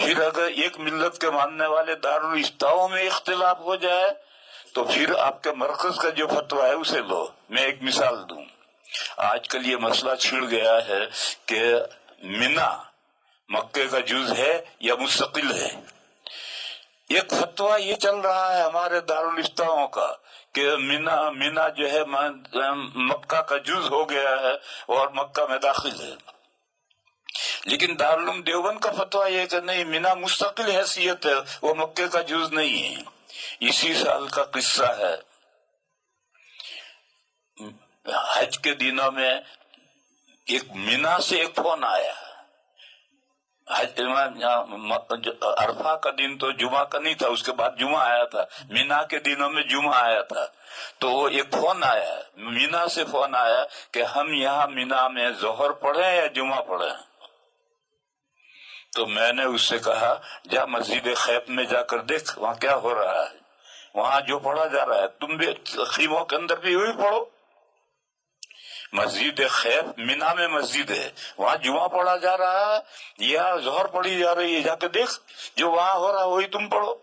پھر اگر ایک ملت کے ماننے والے دارالفتاؤں میں اختلاف ہو جائے تو پھر آپ کے مرکز کا جو فتویٰ ہے اسے لو. میں ایک مثال دوں. آج کل یہ مسئلہ چھڑ گیا ہے کہ مینا مکے کا جز ہے یا مستقل ہے. ایک فتویٰ یہ چل رہا ہے ہمارے دارالفتاؤں کا کہ مینا جو ہے مکہ کا جز ہو گیا ہے اور مکہ میں داخل ہے. لیکن دارالعلوم دیوبند کا فتویٰ یہ کہ نہیں، مینا مستقل حیثیت ہے، وہ مکے کا جز نہیں ہے. اسی سال کا قصہ ہے، حج کے دنوں میں ایک مینا سے ایک فون آیا. عرفہ کا دن تو جمعہ کا نہیں تھا، اس کے بعد جمعہ آیا تھا. مینا کے دنوں میں جمعہ آیا تھا. تو وہ ایک فون آیا، مینا سے فون آیا کہ ہم یہاں مینا میں ظہر پڑھیں یا جمعہ پڑھیں. تو میں نے اس سے کہا جا مسجد خیف میں جا کر دیکھ وہاں کیا ہو رہا ہے، وہاں جو پڑھا جا رہا ہے تم بھی خیموں کے اندر بھی وہی پڑھو. مسجد خیف مینا میں مسجد ہے، وہاں جمعہ پڑھا جا رہا ہے یا ظہر پڑھی جا رہی ہے، جا کے دیکھ جو وہاں ہو رہا ہے وہی تم پڑھو.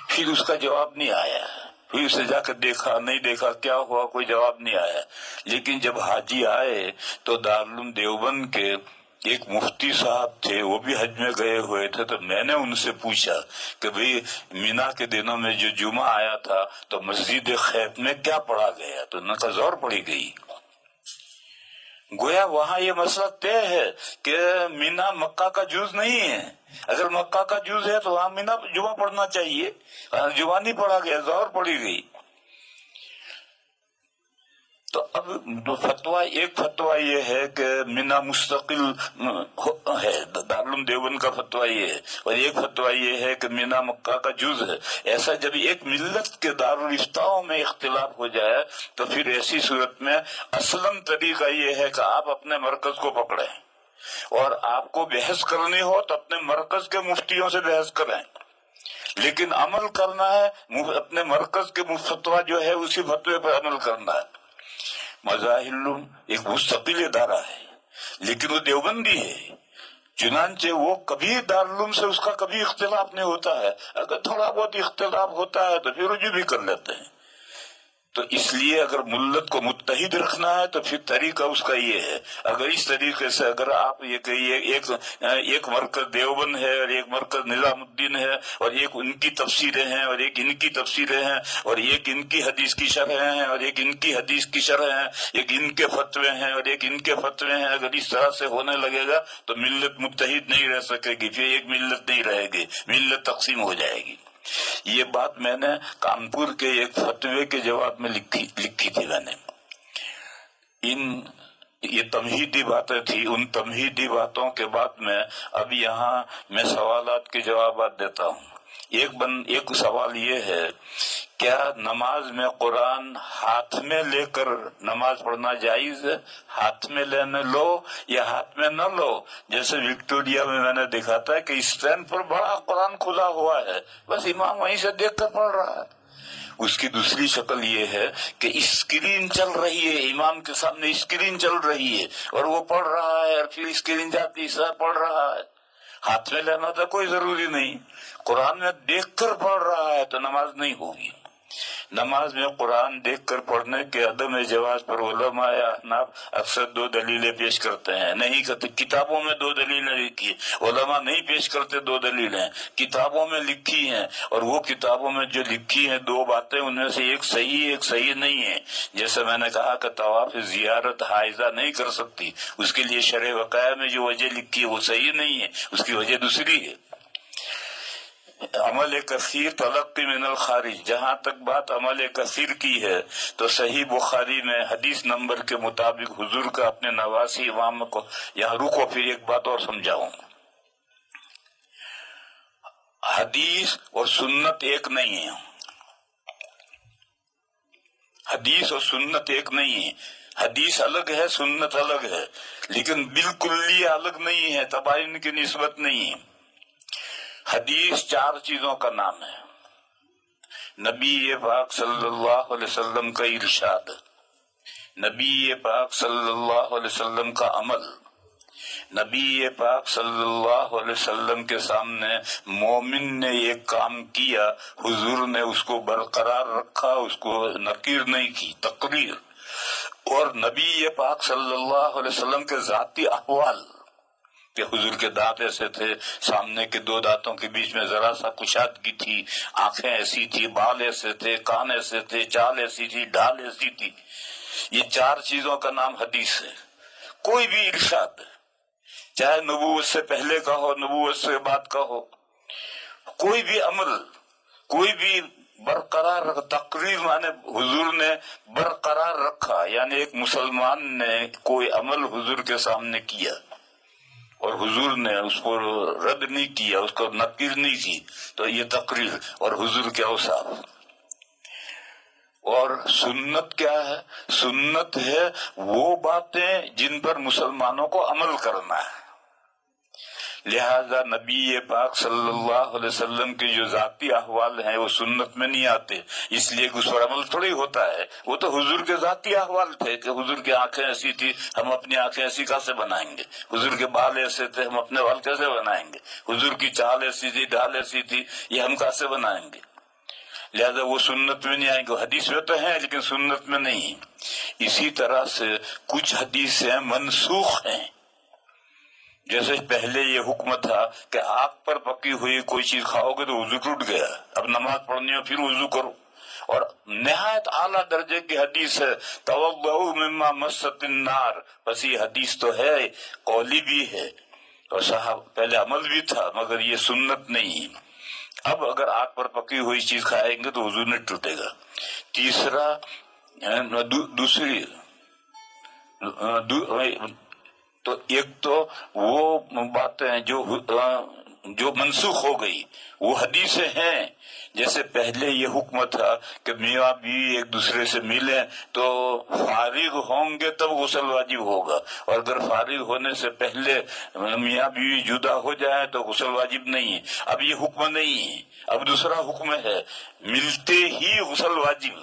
پھر اس کا جواب نہیں آیا. پھر اسے جا کے دیکھا، نہیں دیکھا کیا ہوا، کوئی جواب نہیں آیا. لیکن جب حاجی آئے تو دارالعلوم دیوبند کے ایک مفتی صاحب تھے، وہ بھی حج میں گئے ہوئے تھے. تو میں نے ان سے پوچھا کہ بھئی مینا کے دنوں میں جو جمعہ آیا تھا تو مسجد خیف میں کیا پڑھا گیا؟ تو ان کا ظہر پڑھی گئی. گویا وہاں یہ مسئلہ طے ہے کہ مینا مکہ کا جز نہیں ہے. اگر مکہ کا جز ہے تو وہاں مینا جمعہ پڑھنا چاہیے. جمعہ نہیں پڑھا گیا، ظہر پڑھی گئی. تو اب ایک فتویٰ یہ ہے کہ مینا مستقل ہے، دارالعلوم دیوبند کا فتویٰ یہ ہے، اور ایک فتویٰ یہ ہے کہ مینا مکہ کا جز ہے. ایسا جب ایک ملت کے دارالفتاؤں میں اختلاف ہو جائے تو پھر ایسی صورت میں اصلاً طریقہ یہ ہے کہ آپ اپنے مرکز کو پکڑیں، اور آپ کو بحث کرنی ہو تو اپنے مرکز کے مفتیوں سے بحث کریں. لیکن عمل کرنا ہے اپنے مرکز کے فتویٰ جو ہے اسی فتوے پر عمل کرنا ہے. مظاہر ایک مستقل ادارہ ہے لیکن وہ دیوبندی ہے، چنانچہ وہ کبھی دارالعلوم سے اس کا کبھی اختلاف نہیں ہوتا ہے. اگر تھوڑا بہت اختلاف ہوتا ہے تو پھر رجوع بھی کر لیتے ہیں. تو اس لیے اگر ملت کو متحد رکھنا ہے تو پھر طریقہ اس کا یہ ہے. اگر اس طریقے سے اگر آپ یہ کہیے ایک مرکز دیوبند ہے اور ایک مرکز نظام الدین ہے اور ایک ان کی تفسیریں ہیں اور ایک ان کی تفسیریں ہیں اور ایک ان کی حدیث کی شرح ہیں اور ایک ان کی حدیث کی شرح ہیں، ایک ان کے فتوے ہیں اور ایک ان کے فتوے ہیں، اگر اس طرح سے ہونے لگے گا تو ملت متحد نہیں رہ سکے گی. پھر ایک ملت نہیں رہے گی، ملت تقسیم ہو جائے گی. یہ بات میں نے کانپور کے ایک فتوے کے جواب میں لکھی تھی. میں نے یہ تمہیدی باتیں تھی، ان تمہیدی باتوں کے بعد میں اب یہاں میں سوالات کے جوابات دیتا ہوں. ایک سوال یہ ہے، کیا نماز میں قرآن ہاتھ میں لے کر نماز پڑھنا جائز ہے؟ ہاتھ میں لینے لو یا ہاتھ میں نہ لو. جیسے وکٹوریا میں نے دیکھا تھا کہ اسٹینڈ پر بڑا قرآن کھلا ہوا ہے، بس امام وہیں سے دیکھ کر پڑھ رہا ہے. اس کی دوسری شکل یہ ہے کہ اسکرین چل رہی ہے، امام کے سامنے اسکرین چل رہی ہے اور وہ پڑھ رہا ہے اور پھر اسکرین جاتی ہے پڑھ رہا ہے. ہاتھ میں لینا تو کوئی ضروری نہیں، قرآن میں دیکھ کر پڑھ رہا ہے تو نماز نہیں ہوگی. نماز میں قرآن دیکھ کر پڑھنے کے عدم جواز پر علماء احناف اکثر دو دلیلیں پیش کرتے ہیں. نہیں کرتے، کتابوں میں دو دلیلیں لکھی، علماء نہیں پیش کرتے. دو دلیلیں کتابوں میں لکھی ہیں، اور وہ کتابوں میں جو لکھی ہیں دو باتیں ان میں سے ایک صحیح ایک صحیح نہیں ہے. جیسے میں نے کہا کہ طواف زیارت حائضہ نہیں کر سکتی، اس کے لیے شرح وقائع میں جو وجہ لکھی ہے وہ صحیح نہیں ہے، اس کی وجہ دوسری ہے. عمل کثیر تلقی من الخارج، جہاں تک بات عمل کثیر کی ہے تو صحیح بخاری میں حدیث نمبر کے مطابق حضور کا اپنے نواسی امام کو، یہاں رکو پھر ایک بات اور سمجھاؤں. حدیث اور سنت ایک نہیں ہے، حدیث اور سنت ایک نہیں ہے. حدیث الگ ہے، سنت الگ ہے، لیکن بالکل الگ نہیں ہے، تباین کی نسبت نہیں ہے. حدیث چار چیزوں کا نام ہے: نبی پاک صلی اللہ علیہ وسلم کا ارشاد، نبی پاک صلی اللہ علیہ وسلم کا عمل، نبی پاک صلی اللہ علیہ وسلم کے سامنے مومن نے ایک کام کیا، حضور نے اس کو برقرار رکھا، اس کو نکیر نہیں کی، تقریر۔ اور نبی پاک صلی اللہ علیہ وسلم کے ذاتی احوال کہ حضور کے دانت ایسے تھے، سامنے کے دو دانتوں کے بیچ میں ذرا سا کشادگی تھی، آنکھیں ایسی تھی، بال ایسے تھے، کان ایسے تھے، چال ایسی تھی، ڈھال ایسی تھی۔ یہ چار چیزوں کا نام حدیث ہے۔ کوئی بھی ارشاد، چاہے نبوت سے پہلے کا ہو، نبوت سے بعد کا ہو، کوئی بھی عمل، کوئی بھی برقرار رکھا، تقریر مانے حضور نے برقرار رکھا، یعنی ایک مسلمان نے کوئی عمل حضور کے سامنے کیا اور حضور نے اس کو رد نہیں کیا، اس کو نکیر نہیں کی، تو یہ تقریر اور حضور کے اوصاف۔ اور سنت کیا ہے؟ سنت ہے وہ باتیں جن پر مسلمانوں کو عمل کرنا ہے۔ لہذا نبی پاک صلی اللہ علیہ وسلم کے جو ذاتی احوال ہیں وہ سنت میں نہیں آتے، اس لیے کہ اس پر عمل تھوڑی ہوتا ہے۔ وہ تو حضور کے ذاتی احوال تھے کہ حضور کی آنکھیں ایسی تھی، ہم اپنی آنکھیں ایسی کیسے بنائیں گے؟ حضور کے بال ایسے تھے، ہم اپنے بال کیسے بنائیں گے؟ حضور کی چال ایسی تھی، ڈھال ایسی تھی، یہ ہم کیسے بنائیں گے؟ لہذا وہ سنت میں نہیں آئیں گے۔ حدیث میں تو ہیں لیکن سنت میں نہیں۔ اسی طرح سے کچھ حدیثیں منسوخ ہیں، جیسے پہلے یہ حکم تھا کہ آگ پر پکی ہوئی کوئی چیز کھاؤ گے تو وضو ٹوٹ گیا، اب نماز پڑھنی ہو پھر وضو کرو۔ اور نہایت اعلیٰ درجے کی حدیث ہے توضؤ مما مست النار، بس یہ حدیث تو ہے، قولی بھی ہے اور صاحب پہلے عمل بھی تھا، مگر یہ سنت نہیں۔ اب اگر آگ پر پکی ہوئی چیز کھائیں گے تو وضو نہیں ٹوٹے گا۔ تیسرا دوسری تو ایک تو وہ باتیں جو منسوخ ہو گئی وہ حدیثیں ہیں، جیسے پہلے یہ حکم تھا کہ میاں بیوی ایک دوسرے سے ملیں تو فارغ ہوں گے تب غسل واجب ہوگا، اور اگر فارغ ہونے سے پہلے میاں بیوی جدا ہو جائے تو غسل واجب نہیں ہے۔ اب یہ حکم نہیں ہے، اب دوسرا حکم ہے، ملتے ہی غسل واجب۔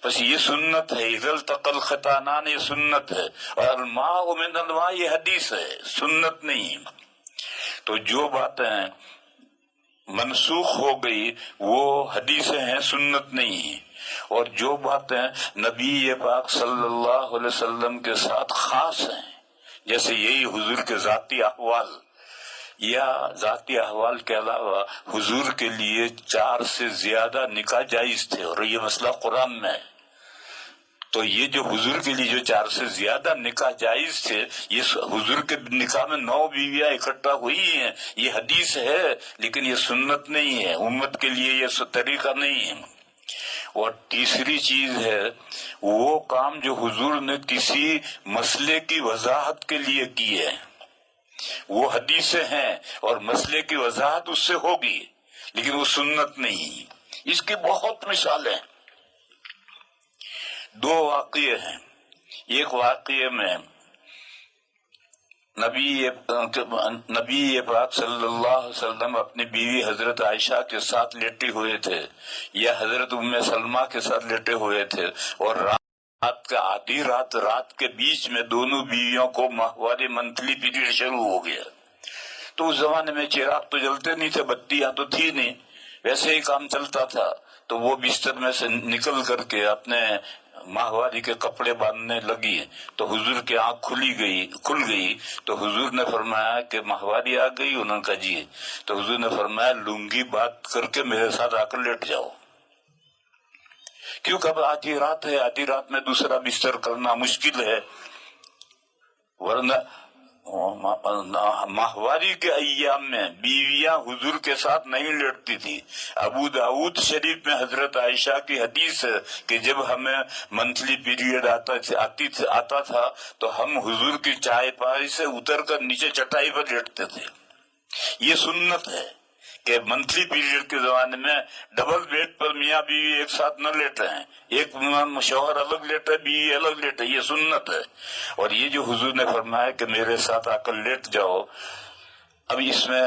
بس یہ سنت ہے، اذا التقى الختانان یہ سنت ہے، اور الماء من الماء یہ حدیث ہے، سنت نہیں۔ تو جو باتیں منسوخ ہو گئی وہ حدیثیں ہیں، سنت نہیں۔ اور جو باتیں نبی پاک صلی اللہ علیہ وسلم کے ساتھ خاص ہیں، جیسے یہی حضور کے ذاتی احوال، یا ذاتی احوال کے علاوہ حضور کے لیے 4 سے زیادہ نکاح جائز تھے، اور یہ مسئلہ قرآن میں ہے۔ تو یہ جو حضور کے لیے جو 4 سے زیادہ نکاح جائز تھے، یہ حضور کے نکاح میں 9 بیویاں اکٹھا ہوئی ہیں، یہ حدیث ہے لیکن یہ سنت نہیں ہے، امت کے لیے یہ طریقہ نہیں ہے۔ اور تیسری چیز ہے وہ کام جو حضور نے کسی مسئلے کی وضاحت کے لیے کیے، وہ حدیثیں ہیں اور مسئلے کی وضاحت اس سے ہوگی لیکن وہ سنت نہیں۔ اس کی بہت مثالیں، 2 واقعے ہیں۔ ایک واقعے میں نبی پاک صلی اللہ علیہ وسلم اپنی بیوی حضرت عائشہ کے ساتھ لیٹے ہوئے تھے، یا حضرت ام سلمہ کے ساتھ لیٹے ہوئے تھے، اور رات کا آدھی رات کے بیچ میں دونوں بیویوں کو ماہواری منتھلی پیریڈ شروع ہو گیا۔ تو اس زمانے میں چراغ تو جلتے نہیں تھے، بتیاں تو تھی نہیں، ویسے ہی کام چلتا تھا۔ تو وہ بستر میں سے نکل کر کے اپنے ماہواری کے کپڑے باندھنے لگی، تو حضور کی آنکھ کھل گئی تو حضور نے فرمایا کہ ماہواری آ گئی؟ انہوں نے کہا جی۔ تو حضور نے فرمایا لنگی بات کر کے میرے ساتھ آ کر لیٹ جاؤ، کیونکہ اب آدھی رات ہے، آدھی رات میں دوسرا بستر کرنا مشکل ہے، ورنہ ماہواری کے ایام میں بیویاں حضور کے ساتھ نہیں لیٹتی تھی۔ ابو داؤد شریف میں حضرت عائشہ کی حدیث ہے کہ جب ہمیں منتھلی پیریڈ آتا تھا تو ہم حضور کی چائے پائی سے اتر کر نیچے چٹائی پر لیٹتے تھے۔ یہ سنت ہے کہ منتھلی پیریڈ کے زمانے میں ڈبل بیڈ پر میاں بیوی ایک ساتھ نہ لیٹے ہیں، ایک شوہر الگ لیٹے، بیوی الگ لیٹے، یہ سنت ہے۔ اور یہ جو حضور نے فرمایا کہ میرے ساتھ آ کر لیٹ جاؤ، اب اس میں